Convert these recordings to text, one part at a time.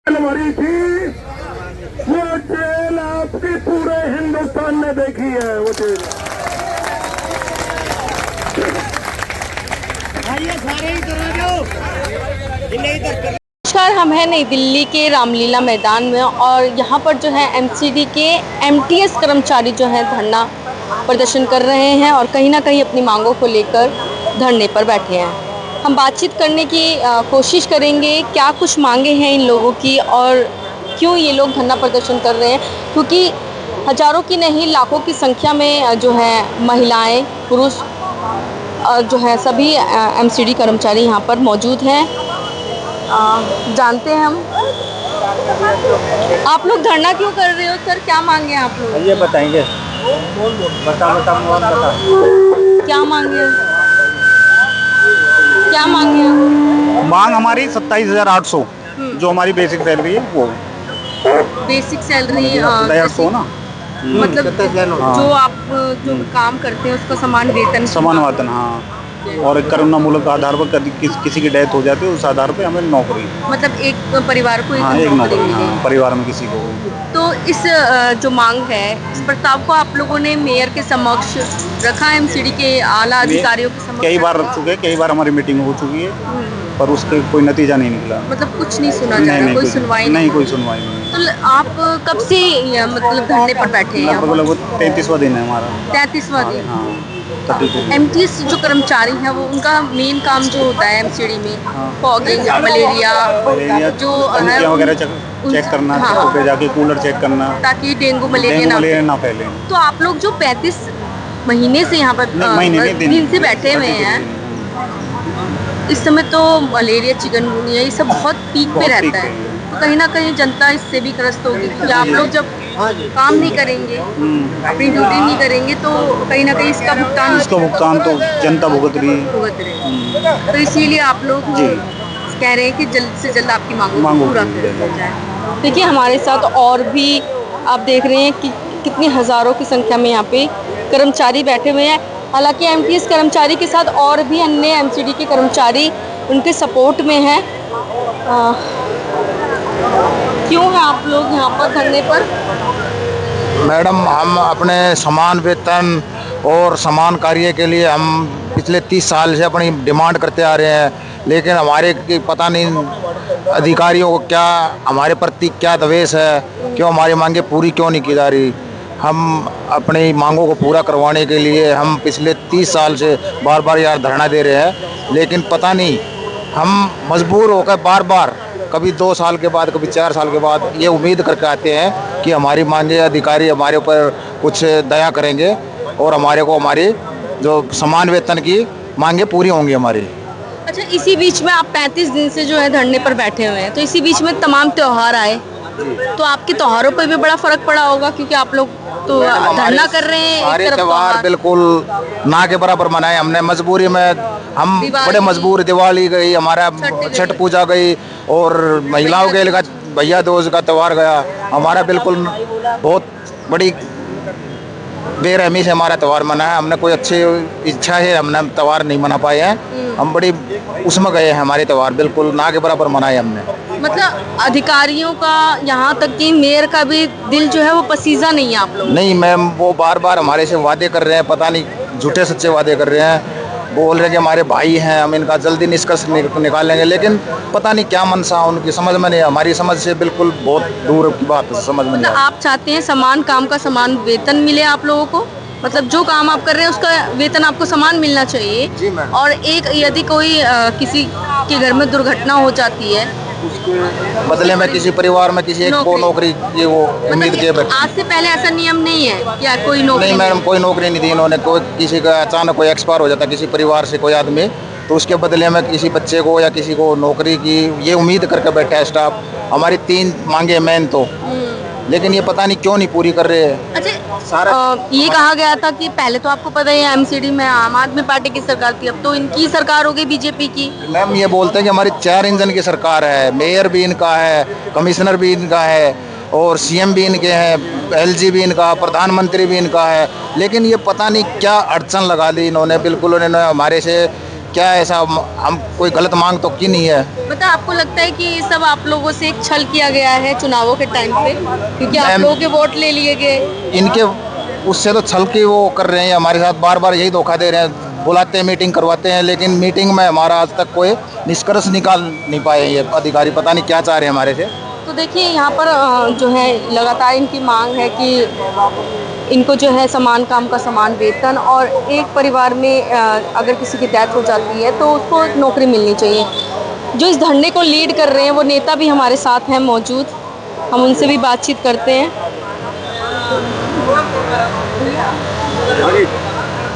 मरी थी, वो जेल आपकी पूरे हिंदुस्तान ने देखी है। वो जेल नमस्कार, हम हैं नई दिल्ली के रामलीला मैदान में और यहाँ पर जो है एमसीडी के एमटीएस कर्मचारी जो हैं धरना प्रदर्शन कर रहे हैं और कहीं ना कहीं अपनी मांगों को लेकर धरने पर बैठे हैं। हम बातचीत करने की कोशिश करेंगे क्या कुछ मांगे हैं इन लोगों की और क्यों ये लोग धरना प्रदर्शन कर रहे हैं, क्योंकि हज़ारों की नहीं लाखों की संख्या में जो है महिलाएं, पुरुष और जो है सभी एमसीडी कर्मचारी यहाँ पर मौजूद हैं। जानते हैं हम। आप लोग धरना क्यों कर रहे हो सर, क्या मांगे हैं आप लोग? ये बताएंगे। बता क्या मांगे, क्या मांगे? मांग हमारी 27,800 जो हमारी बेसिक सैलरी है वो बेसिक सैलरी 27,800 ना, मतलब जो आप जो काम करते हैं उसका समान वेतन, समान वेतन। हाँ, और करुणा मूलक आधार पर किसी की डेथ हो जाती है उस आधार पर हमें नौकरी, मतलब एक परिवार को हाँ, एक नौकरी, हाँ, परिवार में किसी को। तो इस जो मांग है इस प्रस्ताव को आप लोगों ने मेयर के समक्ष रखा, एमसीडी के आला अधिकारियों के समक्ष? कई बार रख चुके हैं, कई बार हमारी मीटिंग हो चुकी है पर उसके कोई नतीजा नहीं निकला। मतलब कुछ नहीं सुना जा रहा, कोई सुनवाई नहीं, कोई सुनवाई नहीं। तो आप कब से मतलब धरने पर बैठे हैं? लगभग 33वां दिन है हमारा। 33वां दिन। हाँ, 32। एमटीएस जो कर्मचारी हैं वो उनका मेन काम जो होता है एमसीडी में फॉगिंग, मलेरिया जो टंकियाँ वगैरह चेक करना, छतों पे जाके कूलर चेक करना ताकि डेंगू मलेरिया ना फैले। तो आप लोग जो 35 महीने से यहाँ पर दिन से बैठे हुए हैं, इस समय तो मलेरिया, चिकनगुनिया ये सब बहुत पीक पे रहता है, तो कहीं ना कहीं जनता इससे भी ग्रस्त होगी कि आप लोग जब काम नहीं करेंगे, अपनी ड्यूटी नहीं करेंगे तो कहीं ना कहीं इसका भुगतान तो जनता भुगत रही है। तो इसीलिए आप लोग कह रहे हैं कि जल्द से जल्द आपकी मांगों को पूरा किया जाए। देखिए हमारे साथ और भी आप देख रहे हैं कि कितनी हज़ारों की संख्या में यहाँ पे कर्मचारी बैठे हुए हैं। हालांकि एमटीएस कर्मचारी के साथ और भी अन्य एमसीडी के कर्मचारी उनके सपोर्ट में हैं। क्यों हैं आप लोग यहाँ पर धरने पर? मैडम, हम अपने समान वेतन और समान कार्य के लिए हम पिछले 30 साल से अपनी डिमांड करते आ रहे हैं, लेकिन हमारे पता नहीं अधिकारियों को क्या हमारे प्रति क्या द्वेष है, क्यों हमारी मांगें पूरी क्यों नहीं की जा रही। हम अपनी मांगों को पूरा करवाने के लिए हम पिछले 30 साल से बार बार यार धरना दे रहे हैं, लेकिन पता नहीं हम मजबूर होकर बार बार कभी 2 साल के बाद, कभी 4 साल के बाद ये उम्मीद करके आते हैं कि हमारी मांगे अधिकारी हमारे ऊपर कुछ दया करेंगे और हमारे को हमारी जो समान वेतन की मांगे पूरी होंगी हमारी। अच्छा, इसी बीच में आप 35 दिन से जो है धरने पर बैठे हुए हैं, तो इसी बीच में तमाम त्यौहार आए, तो आपके त्योहारों पर भी बड़ा फर्क पड़ा होगा, क्योंकि आप लोग तो धरना कर रहे हैं। हमारे त्योहार बिल्कुल ना के बराबर मनाए हमने, मजबूरी में हम बड़े मजबूर। दिवाली गई, हमारा छठ पूजा गई और महिलाओं के लिए भैया दूज का त्यौहार गया। हमारा बिल्कुल बहुत बड़ी बेरहमी से हमारा त्यौहार मना है। हमने कोई अच्छी इच्छा है, हमने त्यौहार नहीं मना पाए हैं। हम बड़ी उसमें गए हैं, हमारे त्यौहार बिल्कुल ना के बराबर मनाए हमने। मतलब अधिकारियों का, यहाँ तक कि मेयर का भी दिल जो है वो पसीजा नहीं है आप लोग? नहीं मैम, वो बार बार हमारे से वादे कर रहे हैं, पता नहीं झूठे सच्चे वादे कर रहे हैं। बोल रहे हैं कि हमारे भाई हैं, हम इनका जल्दी निष्कर्ष निकालेंगे, लेकिन पता नहीं क्या मनसा उनकी समझ में नहीं, हमारी समझ से बिल्कुल बहुत दूर की बात समझ में नहीं। आप चाहते हैं समान काम का समान वेतन मिले आप लोगों को, मतलब जो काम आप कर रहे हैं उसका वेतन आपको समान मिलना चाहिए। जी मैम। और एक यदि कोई किसी के घर में दुर्घटना हो जाती है, बदले में किसी परिवार में किसी एक को नौकरी ये वो उम्मीद किए बैठे। आज से पहले ऐसा नियम नहीं है क्या? कोई नौकरी नहीं मैडम, कोई नौकरी नहीं दी इन्होंने। कोई किसी का अचानक कोई एक्सपायर हो जाता किसी परिवार से कोई आदमी, तो उसके बदले में किसी बच्चे को या किसी को नौकरी की ये उम्मीद करके बैठा है स्टाफ। हमारी 3 मांगे मेन तो, लेकिन ये पता नहीं क्यों नहीं पूरी कर रहे हैं। अच्छा, ये कहा गया था कि पहले तो आपको पता है एमसीडी में आम आदमी पार्टी की सरकार थी, अब तो इनकी सरकार हो गई बीजेपी की। मैम ये बोलते हैं कि हमारी 4 इंजन की सरकार है, मेयर भी इनका है, कमिश्नर भी इनका है और सीएम भी इनके हैं, एलजी भी इनका, प्रधानमंत्री भी इनका है, लेकिन ये पता नहीं क्या अड़चन लगा दी इन्होंने। बिल्कुल उन्होंने हमारे से क्या ऐसा हम कोई गलत मांग तो की नहीं है। मतलब आपको लगता है कि ये सब आप लोगों से एक छल किया गया है चुनावों के टाइम पे, क्योंकि आप मैम, लोगों के वोट ले लिए गए? इनके उससे तो छल की वो कर रहे हैं, हमारे साथ बार बार यही धोखा दे रहे हैं, बुलाते हैं मीटिंग करवाते हैं, लेकिन मीटिंग में हमारा आज तक कोई निष्कर्ष निकाल नहीं पाए ये अधिकारी, पता नहीं क्या चाह रहे हैं हमारे से। तो देखिए यहाँ पर जो है लगातार इनकी मांग है कि इनको जो है समान काम का समान वेतन, और एक परिवार में अगर किसी की डेथ हो जाती है तो उसको एक नौकरी मिलनी चाहिए। जो इस धरने को लीड कर रहे हैं वो नेता भी हमारे साथ हैं मौजूद, हम उनसे भी बातचीत करते हैं।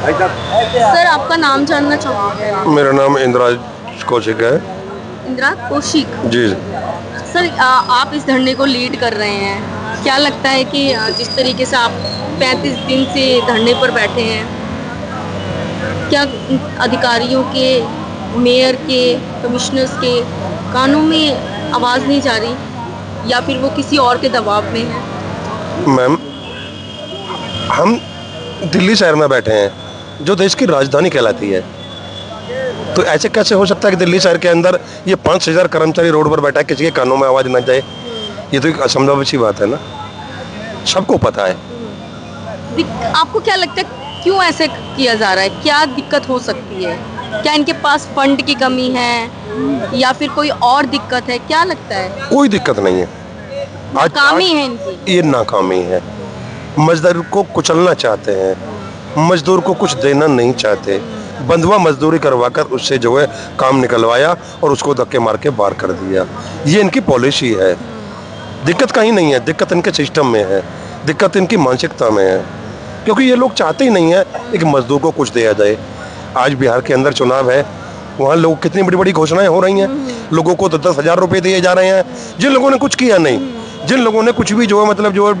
सर, आपका नाम जानना चाहूँगा। मेरा नाम इंद्राज कौशिक है। इंदिरा कौशिक जी। सर, आप इस धरने को लीड कर रहे हैं, क्या लगता है कि जिस तरीके से आप 35 दिन से धरने पर बैठे हैं, क्या अधिकारियों के, मेयर के, कमिश्नर्स के कानों में आवाज़ नहीं जा रही, या फिर वो किसी और के दबाव में है? मैम, हम दिल्ली शहर में बैठे हैं जो देश की राजधानी कहलाती है, तो ऐसे कैसे हो सकता है कि दिल्ली शहर के अंदर ये 5000 कर्मचारी रोड पर बैठा है, किसी के कानों में आवाज़ न जाए? ये तो एक असंभव सी बात है ना, सबको पता है। आपको क्या लगता है क्यों ऐसे किया जा रहा है? क्या दिक्कत हो सकती है? क्या इनके पास फंड की कमी है या फिर कोई और दिक्कत है? क्या लगता है? कोई दिक्कत नहीं है। नाकामी है इनकी। ये नाकामी है। मजदूर को कुचलना चाहते हैं, मजदूर को कुछ देना नहीं चाहते, बंधुआ मजदूरी करवाकर उससे जो है काम निकलवाया और उसको धक्के मार के बाहर कर दिया। ये इनकी पॉलिसी है। दिक्कत कहीं नहीं है, दिक्कत इनके सिस्टम में है, दिक्कत इनकी मानसिकता में है, क्योंकि ये लोग चाहते ही नहीं है कि मजदूर को कुछ दिया जाए। आज बिहार के अंदर चुनाव है, वहाँ लोग कितनी बड़ी बड़ी घोषणाएं हो रही हैं, लोगों को 10-10 हज़ार रुपये दिए जा रहे हैं, जिन लोगों ने कुछ किया नहीं, जिन लोगों ने कुछ भी जो है मतलब जो है,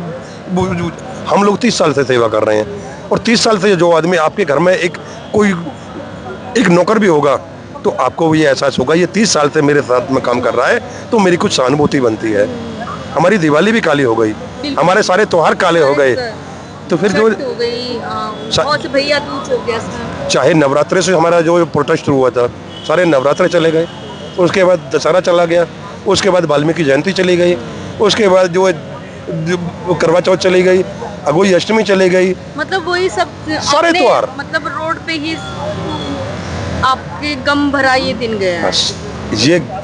हम लोग 30 साल से सेवा कर रहे हैं, और 30 साल से जो आदमी आपके घर में एक नौकर भी होगा तो आपको ये एहसास होगा ये 30 साल से मेरे साथ में काम कर रहा है, तो मेरी कुछ सहानुभूति बनती है। हमारी दिवाली भी काली हो गई, हमारे सारे त्योहार काले हो गए, तो फिर जो हो गई, बहुत से भैया दूज हो गया सर। चाहे नवरात्रे से हमारा जो प्रोटेस्ट हुआ था, सारे नवरात्रे चले गए, उसके बाद दशहरा चला गया, उसके बाद वाल्मीकि जयंती चली गई, उसके बाद जो करवा चौथ चली गई, अगोई अष्टमी चली गई, मतलब वही सब सारे त्योहार मतलब रोड पे ही आपके गम भरा ये दिन गया है।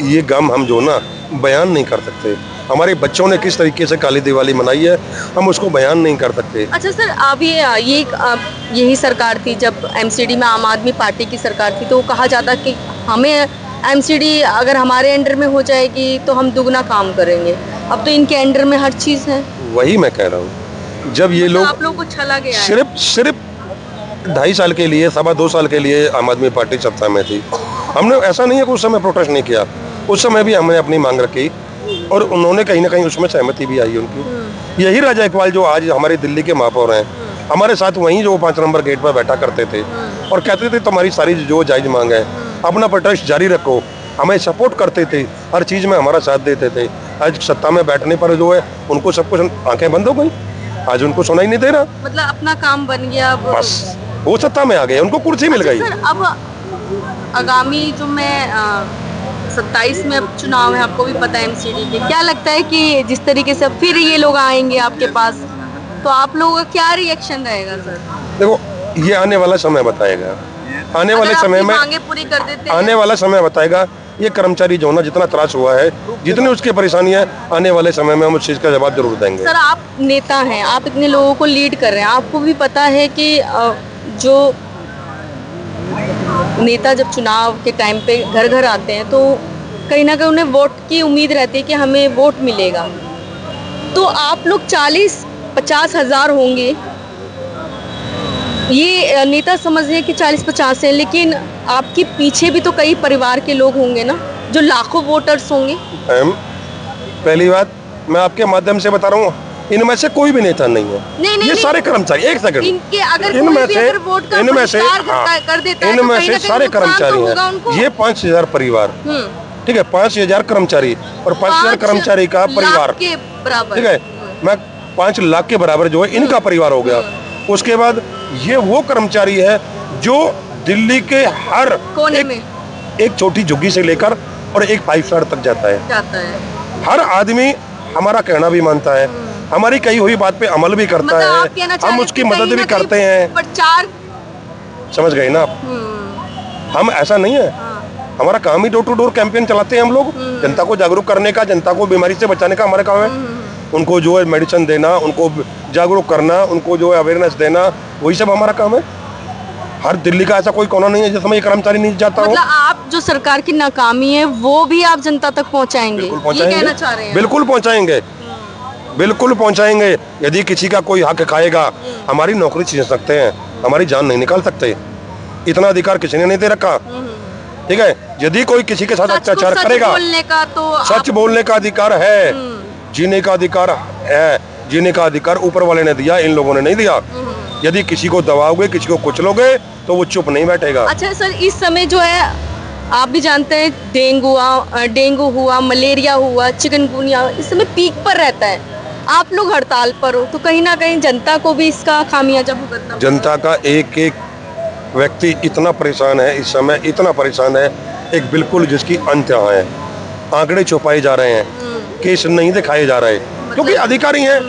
ये गम हम जो ना बयान नहीं कर सकते। हमारे बच्चों ने किस तरीके से काली दिवाली मनाई है, हम उसको बयान नहीं कर सकते। अच्छा सर, अभी यही सरकार थी जब एमसीडी में आम आदमी पार्टी की सरकार थी, तो कहा जाता कि हमें एमसीडी अगर हमारे अंडर में हो जाएगी तो हम दुगना काम करेंगे। अब तो इनके अंडर में हर चीज़ है। वही मैं कह रहा हूँ, जब ये लोग आप लोगों को छला गया है। सिर्फ 2.5 साल के लिए, 2.25 साल के लिए आम आदमी पार्टी सत्ता में थी। हमने ऐसा नहीं है कि उस समय प्रोटेस्ट नहीं किया, उस समय भी हमने अपनी मांग रखी और उन्होंने कहीं ना कहीं उसमें सहमति भी आई उनकी। यही राजा इकबाल जो आज हमारी दिल्ली के महापौर हैं, हमारे साथ वहीं जो 5 नंबर गेट पर बैठा करते थे और कहते थे तुम्हारी सारी जो जायज मांग है अपना प्रोटेस्ट जारी रखो, हमें सपोर्ट करते थे, हर चीज़ में हमारा साथ देते थे। आज सत्ता में बैठने पर जो है उनको सब कुछ आंखें बंद हो गई, आज उनको सुनाई नहीं दे रहा। मतलब अपना काम बन गया, बस वो सत्ता में आ गए, उनको कुर्सी मिल गई। सर, अब आगामी जो मैं 27 में अब चुनाव है, आपको भी पता है एमसीडी के, क्या लगता है कि जिस तरीके से फिर ये लोग आएंगे आपके पास, तो आप लोगों का क्या रिएक्शन रहेगा सर? देखो, ये आने वाला समय बताएगा, आने वाले समय में मांगे पूरी कर देते हैं, आने वाला समय बताएगा। ये कर्मचारी जो ना जितना त्रास हुआ है, जितनी उसकी परेशानी है, आने वाले समय में हम उस चीज़ का जवाब जरूर देंगे। सर, आप नेता हैं, आप इतने लोगों को लीड कर रहे हैं, आपको भी पता है कि जो नेता जब चुनाव के टाइम पे घर घर आते हैं तो कहीं ना कहीं उन्हें वोट की उम्मीद रहती है कि हमें वोट मिलेगा। तो आप लोग 40-50 हज़ार होंगे, ये नेता समझ रहे हैं कि 40-50 हैं, लेकिन आपके पीछे भी तो कई परिवार के लोग होंगे ना, जो लाखों वोटर्स होंगे। पहली बात मैं आपके माध्यम से बता रहा हूँ, इनमें से कोई भी नेता नहीं है। नहीं, ये सारे कर्मचारी, एक सेकंड, इनके अगर कोई भी अगर वोट का बहिष्कार कर देता है तो इनमें कहीं से ना कहीं सारे नुकसान तो कर्मचारी होगा हैं। उनको। ये 5000 परिवार, ठीक है, 5000 कर्मचारी और 5000 कर्मचारी का परिवार के बराबर, ठीक है, मैं 5 लाख के बराबर जो है इनका परिवार हो गया। उसके बाद ये वो कर्मचारी है जो दिल्ली के हर कोने में एक छोटी झुग्गी से लेकर और एक 5 स्टार तक जाता है। जाता है। हर आदमी हमारा कहना भी मानता है, हमारी कही हुई बात पे अमल भी करता मतलब आप कहना है, चाह हम रहे उसकी हैं कि मदद कहीं भी ना कहीं करते हैं। प्रचार, समझ गए ना आप? हम ऐसा नहीं है, हमारा काम ही डोर टू डोर कैंपेन चलाते हैं हम लोग, जनता को जागरूक करने का, जनता को बीमारी से बचाने का हमारा काम है। उनको जो है मेडिसिन देना, उनको जागरूक करना, उनको जो है अवेयरनेस देना, वही सब हमारा काम है। हर दिल्ली का ऐसा कोई कोना नहीं है जिसमें ये कर्मचारी नहीं जाता हो। मतलब आप जो सरकार की नाकामी है वो भी आप जनता तक पहुंचाएंगे, बिल्कुल ये कहना चाह रहे हैं? बिल्कुल पहुंचाएंगे, बिल्कुल पहुंचाएंगे। यदि किसी का कोई हक खाएगा, हमारी नौकरी छीन सकते हैं, हमारी जान नहीं निकाल सकते, इतना अधिकार किसी ने नहीं दे रखा। ठीक है, यदि कोई किसी के साथ अत्याचार करेगा, बोलने का तो सच बोलने का अधिकार है, जीने का अधिकार है, जीने का अधिकार ऊपर वाले ने दिया, इन लोगों ने नहीं दिया। यदि किसी को दबाओगे, किसी को कुचलोगे, तो वो चुप नहीं बैठेगा। अच्छा सर, इस समय जो है आप भी जानते हैं डेंगू हुआ, मलेरिया हुआ, चिकनगुनिया इस समय पीक पर रहता है। आप लोग हड़ताल पर हो तो कहीं ना कहीं जनता को भी इसका खामियाजा भुगतना पड़ेगा। जनता का एक एक व्यक्ति इतना परेशान है इस समय, इतना परेशान है, एक बिल्कुल जिसकी अंत्य है। आंकड़े छुपाए जा रहे हैं, केस नहीं दिखाए जा रहे, क्योंकि अधिकारी हैं,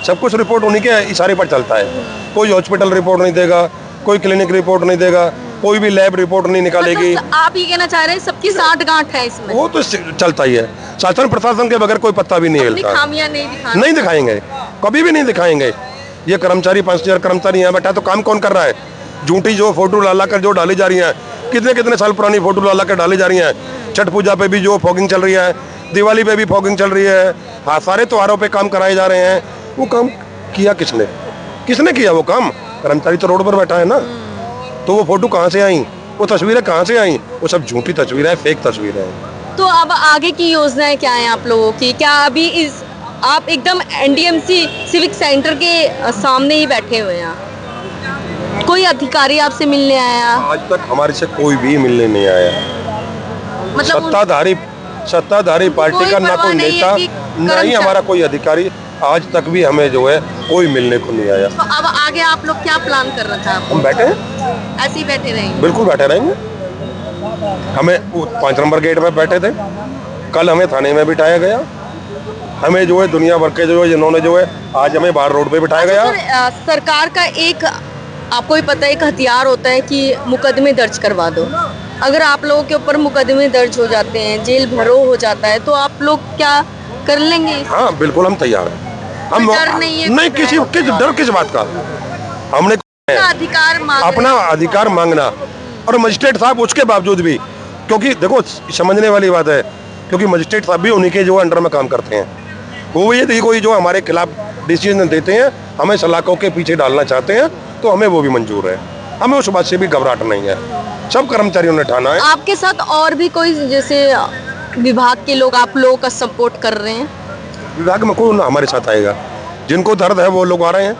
सब कुछ रिपोर्ट उन्हीं के इशारे पर चलता है। कोई हॉस्पिटल रिपोर्ट नहीं देगा, कोई क्लिनिक रिपोर्ट नहीं देगा, कोई भी लैब रिपोर्ट नहीं निकालेगी। मतलब आप ये कहना चाह रहे हैं सबकी साठ गांठ है इसमें? वो तो चलता ही है, शासन प्रशासन के बगैर कोई पत्ता भी नहीं हिलता। खामियां नहीं दिखाएंगे, कभी भी नहीं दिखाएंगे। ये कर्मचारी 5,000 कर्मचारी यहाँ बैठा, तो काम कौन कर रहा है? झूठी जो फोटो ला कर जो डाली जा रही है, कितने कितने साल पुरानी फोटो ला कर डाली जा रही है। छठ पूजा पे भी जो फॉगिंग चल रही है, दिवाली पे भी फॉगिंग चल रही है, हाँ सारे त्योहारों पे काम कराए जा रहे हैं। वो काम किया किसने? किसने किया वो काम? कर्मचारी तो रोड पर बैठा है ना। तो वो फोटो कहाँ से आई, वो तस्वीरें कहाँ से आई? वो सब झूठी तस्वीरें, फेक तस्वीरें हैं। तो अब आगे की योजनाएं क्या हैं आप लोगों की? क्या अभी इस आप एकदम एनडीएमसी सिविक सेंटर के सामने ही बैठे हुए हैं, कोई अधिकारी आपसे मिलने आया? आज तक हमारे से कोई भी मिलने नहीं आया। मतलब सत्ताधारी पार्टी का ना कोई नेता, नहीं हमारा कोई अधिकारी आज तक भी हमें जो है कोई मिलने को नहीं आया। तो अब आगे आप लोग क्या प्लान कर रखा है? हम बैठे हैं, ऐसे ही बैठे रहेंगे? बिल्कुल बैठे रहेंगे। हमें 5 नंबर गेट में बैठे थे, कल हमें थाने में बिठाया गया, हमें जो है दुनिया भर के जो है जिन्होंने जो है आज हमें बाहर रोड पे बिठाया गया। सर, सरकार का एक आपको भी पता है एक हथियार होता है कि मुकदमे दर्ज करवा दो। अगर आप लोगों के ऊपर मुकदमे दर्ज हो जाते हैं, जेल भरो हो जाता है, तो आप लोग क्या कर लेंगे? हाँ बिल्कुल, हम तैयार हैं। हम डर नहीं है? नहीं, किस डर किस बात का? हमने अपना अधिकार मांगना, और मजिस्ट्रेट साहब उसके बावजूद भी, क्योंकि देखो समझने वाली बात है, क्योंकि मजिस्ट्रेट साहब भी उन्हीं के जो अंडर में काम करते हैं। वो ये कोई जो हमारे खिलाफ डिसीजन देते हैं, हमें सलाखों के पीछे डालना चाहते हैं, तो हमें वो भी मंजूर है। हमें उस बात से भी घबराहट नहीं है, सब कर्मचारियों ने ठाना है। आपके साथ और भी कोई जैसे विभाग के लोग आप लोगों का सपोर्ट कर रहे हैं? विभाग में कौन हमारे साथ आएगा? जिनको दर्द है वो लोग आ रहे हैं,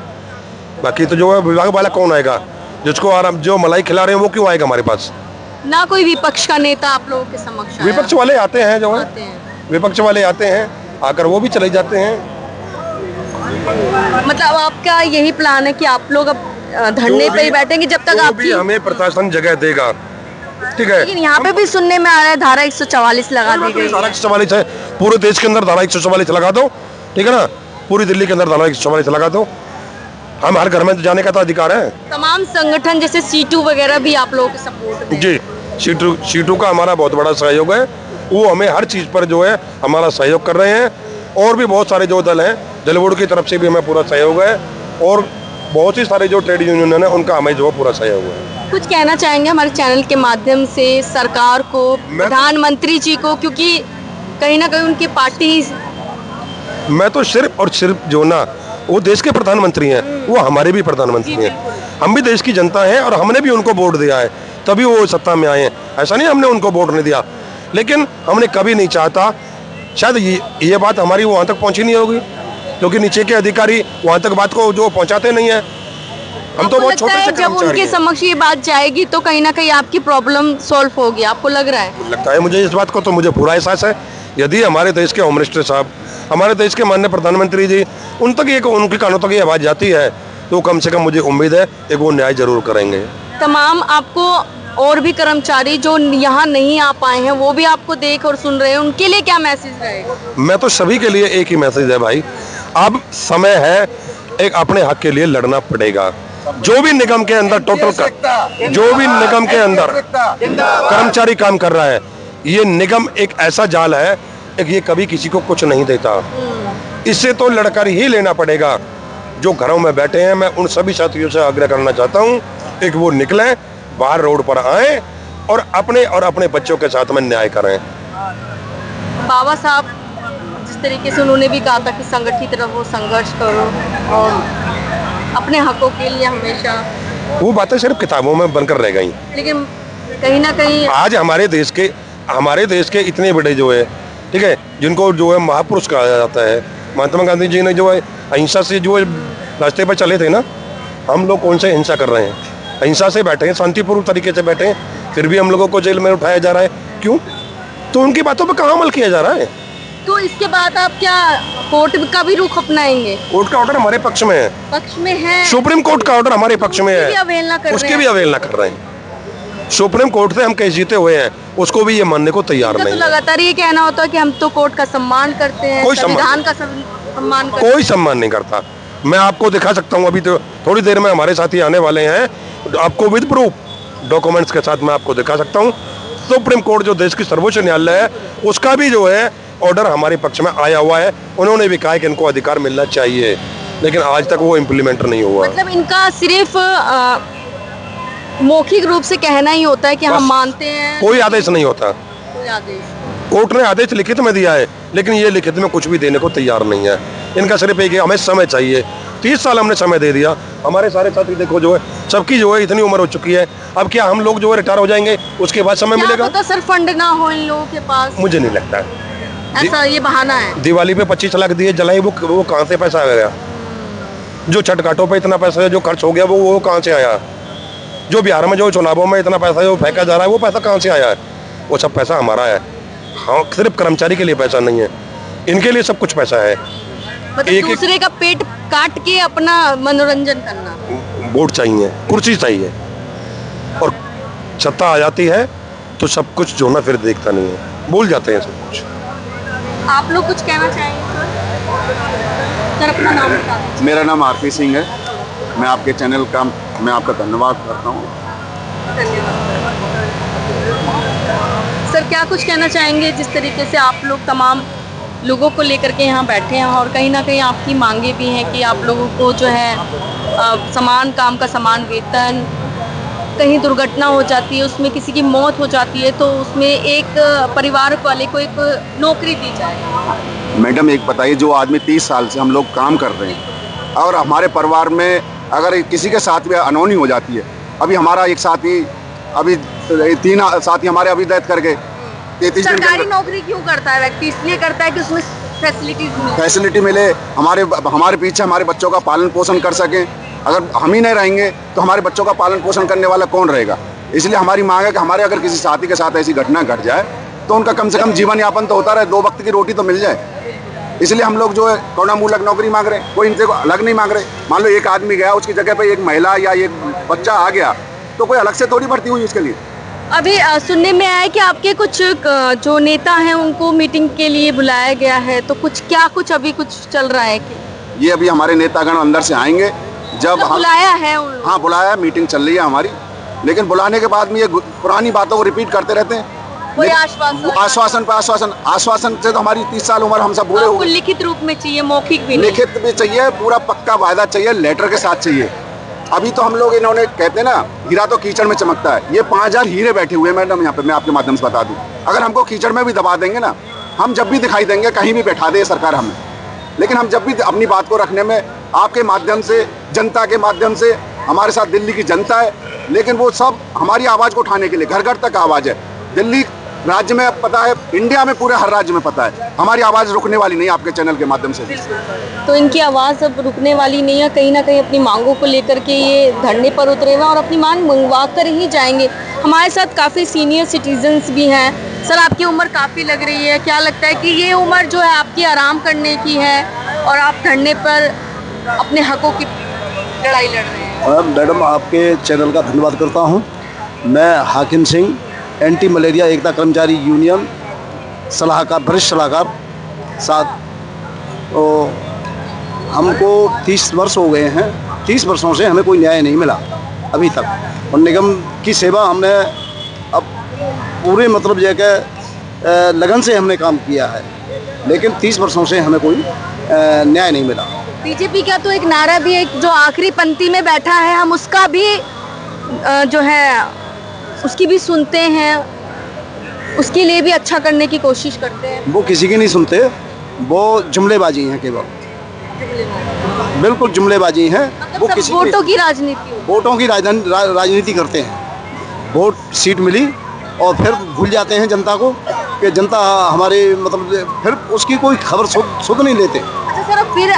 बाकी तो जो है विभाग वाला कौन आएगा? जिसको आराम जो मलाई खिला रहे हैं वो क्यों आएगा हमारे पास? ना कोई विपक्ष का नेता आप लोगों के समक्ष आया? विपक्ष वाले आते हैं, जो आते हैं। विपक्ष वाले आते हैं, आकर वो भी चले जाते हैं। मतलब आपका यही प्लान है कि आप लोग अब धरने पे ही बैठेंगे जब तक आपकी हमें प्रशासन जगह देगा, ठीक है? लेकिन यहाँ पे भी सुनने में आ रहा है धारा 144 लगा दी गई धारा है। 144 है, पूरे देश के अंदर धारा 144 लगा दो, ठीक है ना? पूरी दिल्ली के अंदर धारा 144 लगा दो। हम हर घर में जाने का तो अधिकार है। तमाम संगठन जैसे सीटू वगैरह भी आप लोगों के सपोर्ट में? जी, सीटू का हमारा बहुत बड़ा सहयोग है, वो हमें हर चीज़ पर जो है हमारा सहयोग कर रहे हैं। और भी बहुत सारे जो दल हैं, जल बोर्ड की तरफ से भी हमें पूरा सहयोग है, और बहुत ही सारे जो ट्रेड यूनियन है उनका हमें जो पूरा सहयोग है। कुछ कहना चाहेंगे हमारे चैनल के माध्यम से सरकार को, प्रधानमंत्री जी को, क्योंकि कहीं ना कहीं उनकी पार्टी? मैं तो सिर्फ और सिर्फ जो ना वो देश के प्रधानमंत्री हैं, वो हमारे भी प्रधानमंत्री हैं, हम भी देश की जनता हैं, और हमने भी उनको वोट दिया है, तभी वो सत्ता में आए हैं। ऐसा नहीं हमने उनको वोट नहीं दिया, लेकिन हमने कभी नहीं चाहता, शायद ये बात हमारी वहाँ तक पहुँची नहीं होगी, क्योंकि नीचे के अधिकारी वहाँ तक बात को जो पहुँचाते नहीं है। हम तो बहुत छोटे से जब उनके समक्ष ये बात जाएगी तो कहीं ना कहीं आपकी प्रॉब्लम सॉल्व होगी, आपको लग रहा है? लगता है मुझे इस बात को, तो मुझे पूरा एहसास है। यदि हमारे देश के होम मिनिस्टर साहब, हमारे देश के माननीय प्रधानमंत्री जी, उन तक ये उनके कानों तक ये आवाज़ जाती है, तो कम से कम मुझे उम्मीद है कि वो न्याय जरूर करेंगे। तमाम आपको और भी कर्मचारी जो यहाँ नहीं आ पाए हैं वो भी आपको देख और सुन रहे हैं, उनके लिए क्या मैसेज रहेगा? मैं तो सभी के लिए एक ही मैसेज है भाई, अब समय है, एक अपने हक के लिए लड़ना पड़ेगा। जो भी निगम के अंदर जो भी निगम के अंदर कर्मचारी काम कर रहा है, ये निगम एक ऐसा जाल है, एक ये कभी किसी को कुछ नहीं देता, इससे तो लड़कर ही लेना पड़ेगा। जो घरों में बैठे हैं, मैं उन सभी साथियों से आग्रह करना चाहता हूँ, एक वो निकलें, बाहर रोड पर आए और अपने बच्चों के साथ में न्याय करें। बाबा साहब जिस तरीके से उन्होंने भी कहा था कि संगठित रहो, संघर्ष करो और अपने हकों के लिए हमेशा, वो बातें सिर्फ किताबों में बनकर रह गई, लेकिन कहीं ना कहीं आज हमारे देश के इतने बड़े जो है, ठीक है, जिनको जो है महापुरुष कहा जाता है, महात्मा गांधी जी ने जो है अहिंसा से जो रास्ते पर चले थे ना, हम लोग कौन से हिंसा कर रहे हैं? अहिंसा से बैठे हैं, शांतिपूर्ण तरीके से बैठे हैं, फिर भी हम लोगों को जेल में उठाया जा रहा है। क्यों? तो उनकी बातों पर कहाँ अमल किया जा रहा है? तो इसके बाद आप क्या कोर्ट का भी रुख अपनाएंगे? कोर्ट का ऑर्डर हमारे पक्ष में है, सुप्रीम कोर्ट का ऑर्डर हमारे पक्ष में है, उसकी भी अवहेलना कर रहे हैं। सुप्रीम कोर्ट से हम केस जीते हुए हैं, उसको भी ये मानने को तैयार नहीं है। लगातार ये कहना होता है कि हम तो कोर्ट का सम्मान करते हैं, संविधान का सम्मान करते हैं। कोई सम्मान नहीं करता। मैं आपको दिखा सकता हूँ, अभी तो थोड़ी देर में हमारे साथी आने वाले हैं, आपको विद प्रूफ डॉक्यूमेंट्स के साथ मैं आपको दिखा सकता हूँ। सुप्रीम कोर्ट जो देश की सर्वोच्च न्यायालय है, उसका भी जो है ऑर्डर हमारे पक्ष में आया हुआ है। उन्होंने भी कहा है कि इनको अधिकार मिलना चाहिए, लेकिन आज तक वो इम्प्लीमेंट नहीं हुआ। मतलब इनका सिर्फ मौखिक रूप से कहना ही होता है कि हम मानते हैं, कोई आदेश नहीं होता। कोई आदेश, कोर्ट ने आदेश लिखित में दिया है, लेकिन ये लिखित में कुछ भी देने को तैयार नहीं है। इनका सिर्फ एक हमें समय चाहिए। 30 साल हमने समय दे दिया, हमारे सारे साथी देखो जो है, सबकी जो है इतनी उम्र हो चुकी है। अब क्या हम लोग जो है रिटायर हो जाएंगे, उसके बाद समय मिलेगा? तो सर फंड ना हो इन लोगों के पास, मुझे नहीं लगता है। ऐसा ये बहाना है। दिवाली पे 25 लाख दिए जलाई, वो कहाँ से पैसा आ गया? जो छठ घाटों पे इतना पैसा जो खर्च हो गया, वो कहाँ से आया? जो बिहार में जो चुनावों में इतना पैसा जो फेंका जा रहा है, वो पैसा कहाँ से आया है? वो सब पैसा हमारा है। हाँ, सिर्फ कर्मचारी के लिए पैसा नहीं है, इनके लिए सब कुछ पैसा है। मतलब दूसरे का पेट काट के अपना मनोरंजन करना। वोट चाहिए, कुर्सी चाहिए, और सत्ता आ जाती है तो सब कुछ जो ना फिर देखता नहीं है, भूल जाते हैं सब कुछ। आप लोग कुछ कहना चाहेंगे सर? अपना नाम बता दीजिए। मेरा नाम आरपी सिंह है। मैं आपके चैनल का मैं आपका धन्यवाद करता हूँ। सर क्या कुछ कहना चाहेंगे, जिस तरीके से आप लोग तमाम लोगों को लेकर के यहाँ बैठे हैं और कहीं ना कहीं आपकी मांगे भी हैं कि आप लोगों को जो है समान काम का समान वेतन, कहीं दुर्घटना हो जाती है उसमें किसी की मौत हो जाती है तो उसमें एक परिवार वाले को एक नौकरी दी जाए? मैडम एक बताइए, जो आदमी 30 साल से हम लोग काम कर रहे हैं और हमारे परिवार में अगर किसी के साथ भी अनहोनी हो जाती है, अभी हमारा एक साथी, अभी 3 साथी हमारे अभी डेथ कर गए। सरकारी नौकरी क्यों करता है व्यक्ति? इसलिए करता है कि उसमें फैसिलिटी मिले, हमारे पीछे हमारे बच्चों का पालन पोषण कर सकें। अगर हम ही नहीं रहेंगे तो हमारे बच्चों का पालन पोषण करने वाला कौन रहेगा? इसलिए हमारी मांग है कि हमारे अगर किसी साथी के साथ ऐसी घटना घट जाए तो उनका कम से कम जीवन यापन तो होता रहे, 2 वक्त की रोटी तो मिल जाए। इसलिए हम लोग जो है करुणामूलक नौकरी मांग रहे हैं, कोई इनसे अलग नहीं मांग रहे। मान लो एक आदमी गया, उसकी जगह पे एक महिला या एक बच्चा आ गया तो कोई अलग से थोड़ी भर्ती हुई उसके लिए। अभी सुनने में आया कि आपके कुछ जो नेता हैं उनको मीटिंग के लिए बुलाया गया है, तो कुछ अभी कुछ चल रहा है कि ये अभी हमारे नेतागण अंदर से आएंगे जब बुलाया है? हाँ बुलाया, मीटिंग चल रही है हमारी, लेकिन बुलाने के बाद में ये पुरानी बातों को रिपीट करते रहते हैं। कोई आश्वासन पे आश्वासन से तो हमारी 30 साल उम्र हम सब बुरे हो गए। लिखित रूप में चाहिए, मौखिक भी? लिखित भी चाहिए, पूरा पक्का वायदा चाहिए, लेटर के साथ चाहिए। अभी तो हम लोग इन्होंने कहते हैं ना, हीरा तो कीचड़ में चमकता है। ये 5000 हीरे बैठे हुए मैडम यहाँ पे, मैं आपके माध्यम से बता दूं। अगर हमको कीचड़ में भी दबा देंगे ना, हम जब भी दिखाई देंगे, कहीं भी बैठा दे सरकार हमें, लेकिन हम जब भी अपनी बात को रखने में आपके माध्यम से, जनता के माध्यम से, हमारे साथ दिल्ली की जनता है, लेकिन वो सब हमारी आवाज़ को उठाने के लिए घर घर तक आवाज़ है। दिल्ली राज्य में पता है, इंडिया में पूरे हर राज्य में पता है, हमारी आवाज़ रुकने वाली नहीं आपके चैनल के माध्यम से। तो इनकी आवाज़ अब रुकने वाली नहीं है, कहीं ना कहीं अपनी मांगों को लेकर के ये धरने पर उतरे हुए हैं और अपनी मांग मंगवा कर ही जाएंगे। हमारे साथ काफ़ी सीनियर सिटीजन्स भी हैं। सर आपकी उम्र काफ़ी लग रही है, क्या लगता है कि ये उम्र जो है आपकी आराम करने की है और आप धरने पर अपने हकों की लड़ाई लड़ रहे हैं? मैडम आपके चैनल का धन्यवाद करता हूं। मैं हाकिम सिंह, एंटी मलेरिया एकता कर्मचारी यूनियन सलाहकार, वरिष्ठ सलाहकार साथ। तो हमको 30 वर्ष हो गए हैं, 30 वर्षों से हमें कोई न्याय नहीं मिला अभी तक। और निगम की सेवा हमने अब पूरे मतलब जगह लगन से हमने काम किया है, लेकिन 30 वर्षों से हमें कोई न्याय नहीं मिला। बीजेपी का तो एक नारा भी है, जो आखिरी पंक्ति में बैठा है हम उसका भी जो है उसकी भी सुनते हैं, उसके लिए भी अच्छा करने की कोशिश करते हैं। वो किसी की नहीं सुनते, वो जुमलेबाजी हैं केवल, बिल्कुल जुमलेबाजी हैं। मतलब वो सब किसी वोटों की राजनीति वोटों की राजनीति करते हैं। वोट सीट मिली और फिर भूल जाते हैं जनता को कि जनता हमारे मतलब फिर उसकी कोई खबर सुध नहीं लेते। अच्छा सर, अब फिर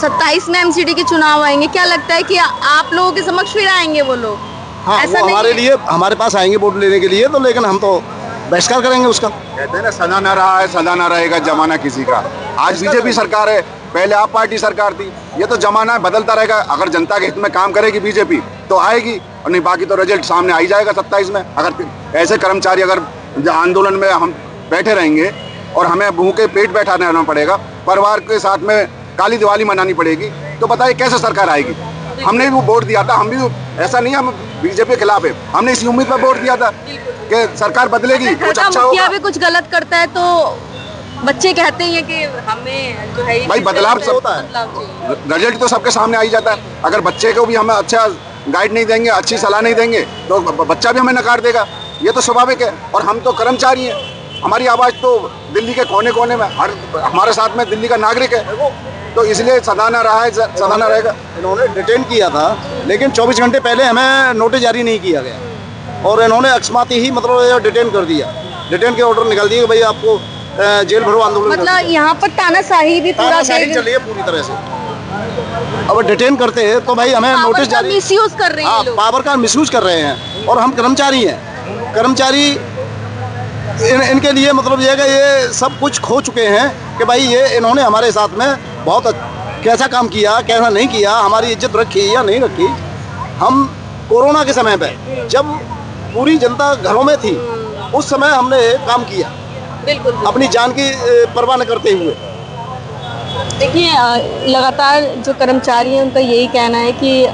27 में एमसीडी के चुनाव आएंगे, क्या लगता है कि आप लोगों के समक्ष फिर आएंगे वो लोग? हाँ, ऐसा वो नहीं हमारे है? लिए हमारे पास आएंगे वोट लेने के लिए, तो लेकिन हम तो बहिष्कार करेंगे उसका। कहते हैं ना, सदा ना रहा है सदा ना रहेगा जमाना किसी का। आज बीजेपी सरकार है, पहले आप पार्टी सरकार थी, ये तो जमाना बदलता रहेगा। अगर जनता के हित में काम करेगी बीजेपी तो आएगी, और नहीं बाकी तो रिजल्ट सामने आ ही जाएगा 27 में। अगर ऐसे कर्मचारी अगर आंदोलन में हम बैठे रहेंगे और हमें भूखे पेट बैठा रहना पड़ेगा, परिवार के साथ में काली दिवाली मनानी पड़ेगी, तो बताइए कैसे सरकार आएगी? हमने भी वो वोट दिया था, हम भी ऐसा नहीं हम बीजेपी के खिलाफ है, हमने इसी उम्मीद पर वोट दिया था कि सरकार बदलेगी, कुछ अच्छा मुखिया होगा। भी कुछ गलत करता है तो बच्चे कहते हैं कि हमें जो है भाई बदलाव सब होता है, बदलाव चाहिए। रिजल्ट तो सबके सामने आ ही जाता है। अगर बच्चे को भी हम अच्छा गाइड नहीं देंगे, अच्छी सलाह नहीं देंगे, तो बच्चा भी हमें नकार देगा, ये तो स्वाभाविक है। और हम तो कर्मचारी हैं, हमारी आवाज़ तो दिल्ली के कोने कोने में, हर हमारे साथ में दिल्ली का नागरिक है, तो इसलिए सदा ना रहा है सदा ना रहेगा। इन्होंने डिटेन किया था, लेकिन 24 घंटे पहले हमें नोटिस जारी नहीं किया गया, और इन्होंने अकस्मात ही मतलब डिटेन कर दिया, डिटेन के ऑर्डर निकाल दिए कि भाई आपको जेल भरो आंदोलन। मतलब यहाँ पर तानाशाही भी पूरा तानाशाही चली है पूरी तरह से। अब डिटेन करते हैं तो भाई हमें नोटिस जारी, मिसयूज कर रहे हैं लोग। पावर का मिसयूज कर रहे हैं, और हम कर्मचारी हैं। कर्मचारी इनके लिए मतलब ये है कि ये सब कुछ खो चुके हैं कि भाई ये इन्होंने हमारे साथ में बहुत कैसा काम किया, कैसा नहीं किया, हमारी इज्जत रखी या नहीं रखी। हम कोरोना के समय पे जब पूरी जनता घरों में थी, उस समय हमने काम किया, बिल्कुल अपनी जान की परवाह न करते हुए। देखिए, लगातार जो कर्मचारी हैं उनका यही कहना है कि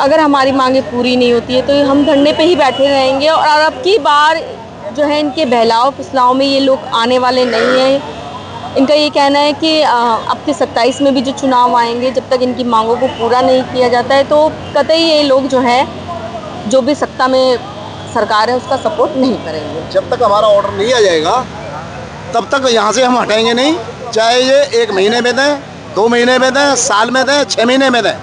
अगर हमारी मांगे पूरी नहीं होती है तो हम धरने पे ही बैठे रहेंगे, और अब की बार जो है इनके बहलाव फुसलाव में ये लोग आने वाले नहीं हैं। इनका ये कहना है कि अब के 27 में भी जो चुनाव आएंगे, जब तक इनकी मांगों को पूरा नहीं किया जाता है तो कतई ये लोग जो है जो भी सत्ता में सरकार है उसका सपोर्ट नहीं करेंगे। जब तक हमारा ऑर्डर नहीं आ जाएगा तब तक यहाँ से हम हटेंगे नहीं, चाहे ये 1 महीने में दें, 2 महीने में दें, साल में दें, 6 महीने में दें।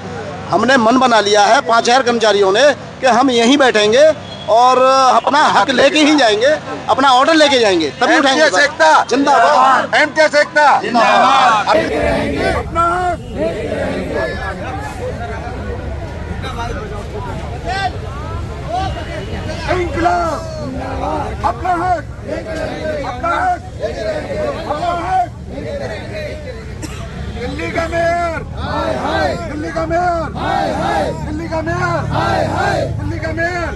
हमने मन बना लिया है 5000 कर्मचारियों ने कि हम यहीं बैठेंगे और अपना हक लेके ही जाएंगे, अपना ऑर्डर लेके जाएंगे, तभी उठाएंगे। जिंदाबाद, एमटीएस एकता। इंकलाब अपना हक, अपना हक, अपना हक। दिल्ली का मेयर, दिल्ली का मेयर, दिल्ली का मेयर, दिल्ली का mayor,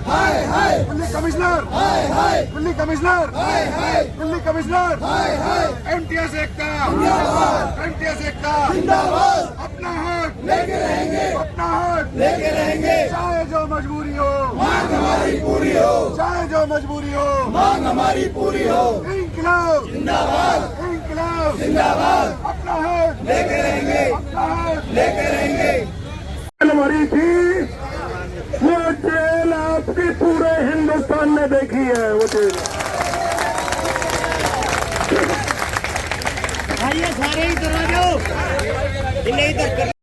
Delhi commissioner, Delhi commissioner, Delhi commissioner, MTS एकता, एमटीएस एकता, अपना हक लेके रहेंगे, अपना हक लेके रहेंगे, चाहे जो मजबूरी हो, मांग हमारी पूरी हो, चाहे जो मजबूरी हो, मांग हमारी पूरी हो। इंकलाब जिंदाबाद, इंकलाब जिंदाबाद, अपना हक लेके रहेंगे, अपना हक लेके रहेंगे। हमारी थी वो जेल आपकी पूरे हिंदुस्तान ने देखी है, वो जेल। सारे इधर आ जाओ, इधर